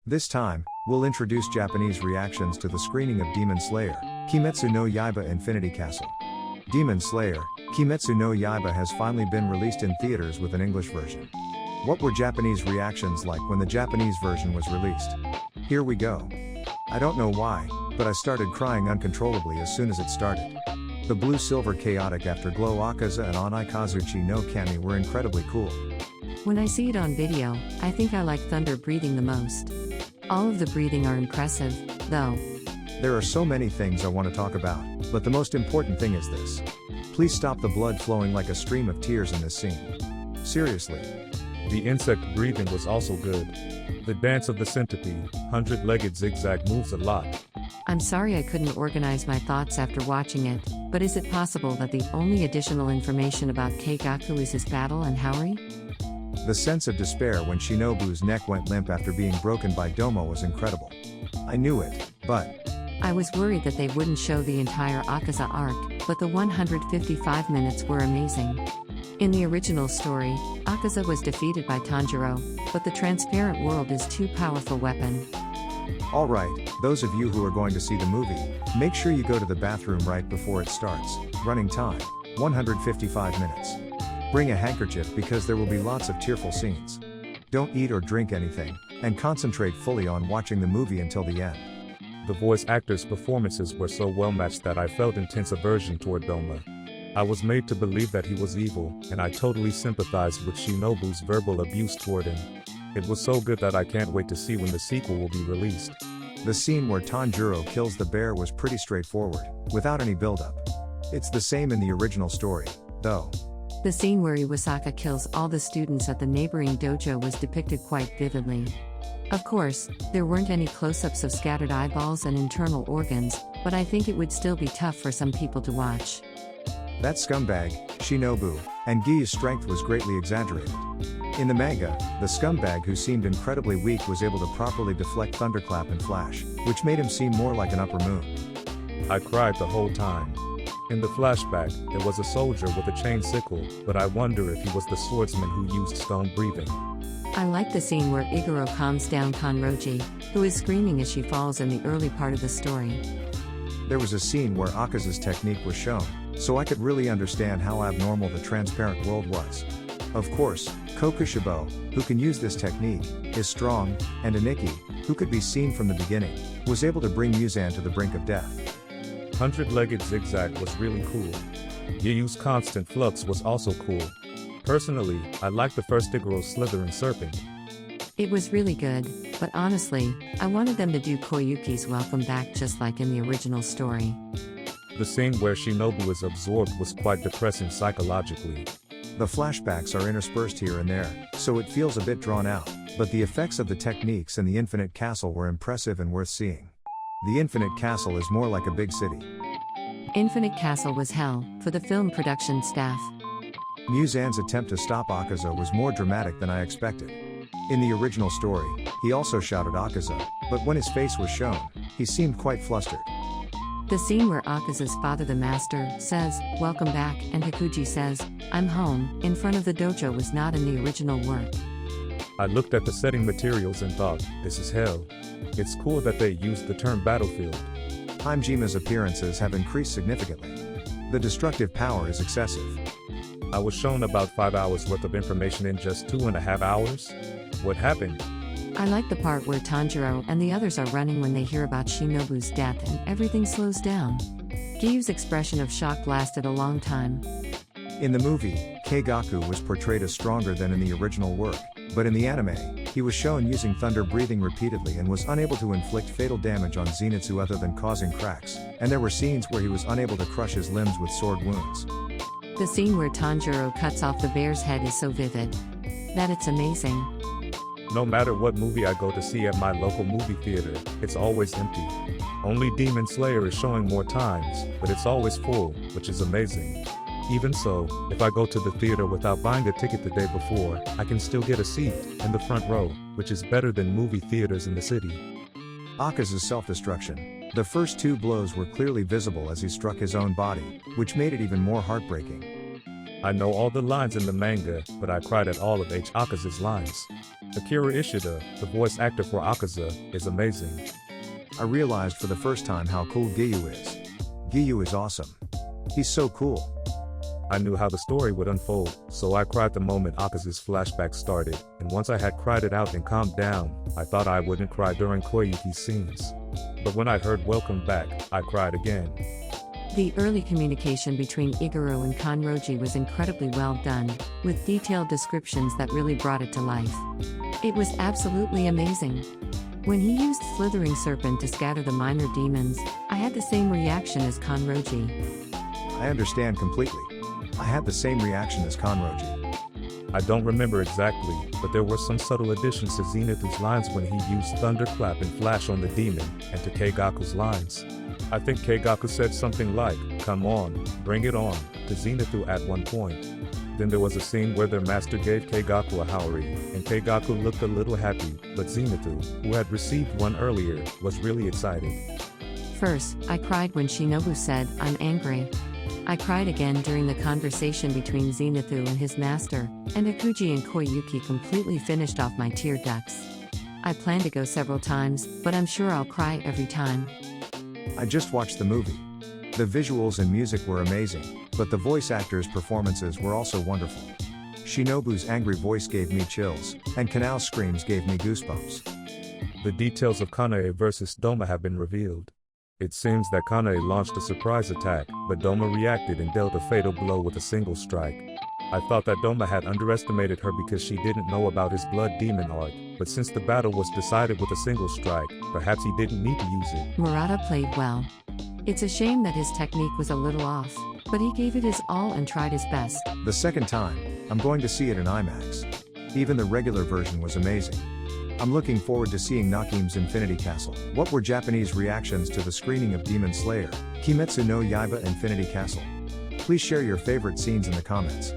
This time, we'll introduce Japanese reactions to the screening of Demon Slayer, Kimetsu no Yaiba Infinity Castle. Demon Slayer, Kimetsu no Yaiba has finally been released in theaters with an English version. What were Japanese reactions like when the Japanese version was released? Here we go. I don't know why, but I started crying uncontrollably as soon as it started. The blue-silver chaotic afterglow Akaza and Onai Kazuchi no Kami were incredibly cool. When I see it on video, I think I like thunder breathing the most. All of the breathing are impressive, though. There are so many things I want to talk about, but the most important thing is this. Please stop the blood flowing like a stream of tears in this scene. Seriously. The insect breathing was also good. The dance of the centipede, 100-legged zigzag moves a lot. I'm sorry I couldn't organize my thoughts after watching it, but is it possible that the only additional information about Keigaku is his battle and Haori? The sense of despair when Shinobu's neck went limp after being broken by Domo was incredible. I knew it, but I was worried that they wouldn't show the entire Akaza arc, but the 155 minutes were amazing. In the original story, Akaza was defeated by Tanjiro, but the transparent world is too powerful weapon. Alright, those of you who are going to see the movie, make sure you go to the bathroom right before it starts. Running time, 155 minutes. Bring a handkerchief because there will be lots of tearful scenes. Don't eat or drink anything, and concentrate fully on watching the movie until the end. The voice actors' performances were so well matched that I felt intense aversion toward Doma. I was made to believe that he was evil, and I totally sympathized with Shinobu's verbal abuse toward him. It was so good that I can't wait to see when the sequel will be released. The scene where Tanjiro kills the bear was pretty straightforward, without any build-up. It's the same in the original story, though. The scene where Iwasaka kills all the students at the neighboring dojo was depicted quite vividly. Of course, there weren't any close-ups of scattered eyeballs and internal organs, but I think it would still be tough for some people to watch. That scumbag, Shinobu, and Giyu's strength was greatly exaggerated. In the manga, the scumbag who seemed incredibly weak was able to properly deflect Thunderclap and Flash, which made him seem more like an upper moon. I cried the whole time. In the flashback, there was a soldier with a chain sickle, but I wonder if he was the swordsman who used stone breathing. I like the scene where Iguro calms down Kanroji, who is screaming as she falls in the early part of the story. There was a scene where Akaza's technique was shown, so I could really understand how abnormal the transparent world was. Of course, Kokushibo, who can use this technique, is strong, and Aniki, who could be seen from the beginning, was able to bring Muzan to the brink of death. 100-legged zigzag was really cool. Giyu's constant flux was also cool. Personally, I liked the first Iguro Slytherin serpent. It was really good, but honestly, I wanted them to do Koyuki's welcome back just like in the original story. The scene where Shinobu is absorbed was quite depressing psychologically. The flashbacks are interspersed here and there, so it feels a bit drawn out, but the effects of the techniques in the Infinite Castle were impressive and worth seeing. The Infinite Castle is more like a big city. Infinite Castle was hell for the film production staff. Muzan's attempt to stop Akaza was more dramatic than I expected. In the original story, he also shouted Akaza, but when his face was shown, he seemed quite flustered. The scene where Akaza's father the master says, "Welcome back," and Hakuji says, "I'm home," in front of the dojo was not in the original work. I looked at the setting materials and thought, this is hell. It's cool that they used the term battlefield. Himejima's appearances have increased significantly. The destructive power is excessive. I was shown about 5 hours worth of information in just 2.5 hours? What happened? I like the part where Tanjiro and the others are running when they hear about Shinobu's death and everything slows down. Giyu's expression of shock lasted a long time. In the movie, Keigaku was portrayed as stronger than in the original work, but in the anime, he was shown using thunder breathing repeatedly and was unable to inflict fatal damage on Zenitsu other than causing cracks, and there were scenes where he was unable to crush his limbs with sword wounds. The scene where Tanjiro cuts off the bear's head is so vivid that it's amazing. No matter what movie I go to see at my local movie theater, it's always empty. Only Demon Slayer is showing more times, but it's always full, which is amazing. Even so, if I go to the theater without buying a ticket the day before, I can still get a seat in the front row, which is better than movie theaters in the city. Akaza's self-destruction. The first 2 blows were clearly visible as he struck his own body, which made it even more heartbreaking. I know all the lines in the manga, but I cried at all of Akaza's lines. Akira Ishida, the voice actor for Akaza, is amazing. I realized for the first time how cool Giyu is. Giyu is awesome. He's so cool. I knew how the story would unfold, so I cried the moment Akaza's flashback started, and once I had cried it out and calmed down, I thought I wouldn't cry during Koyuki's scenes. But when I heard Welcome Back, I cried again. The early communication between Iguro and Kanroji was incredibly well done, with detailed descriptions that really brought it to life. It was absolutely amazing. When he used Slithering Serpent to scatter the minor demons, I had the same reaction as Kanroji. I understand completely. I had the same reaction as Kanroji. I don't remember exactly, but there were some subtle additions to Zenithu's lines when he used Thunderclap and Flash on the demon, and to Keigaku's lines. I think Keigaku said something like, "Come on, bring it on," to Zenithu at one point. Then there was a scene where their master gave Keigaku a Haori, and Keigaku looked a little happy, but Zenithu, who had received one earlier, was really excited. First, I cried when Shinobu said, "I'm angry." I cried again during the conversation between Zenithu and his master, and Akuji and Koyuki completely finished off my tear ducts. I plan to go several times, but I'm sure I'll cry every time. I just watched the movie. The visuals and music were amazing, but the voice actors' performances were also wonderful. Shinobu's angry voice gave me chills, and Kanal's screams gave me goosebumps. The details of Kanae versus Doma have been revealed. It seems that Kanae launched a surprise attack, but Doma reacted and dealt a fatal blow with a single strike. I thought that Doma had underestimated her because she didn't know about his blood demon art, but since the battle was decided with a single strike, perhaps he didn't need to use it. Murata played well. It's a shame that his technique was a little off, but he gave it his all and tried his best. The second time, I'm going to see it in IMAX. Even the regular version was amazing. I'm looking forward to seeing Nakim's Infinity Castle. What were Japanese reactions to the screening of Demon Slayer, Kimetsu no Yaiba Infinity Castle? Please share your favorite scenes in the comments.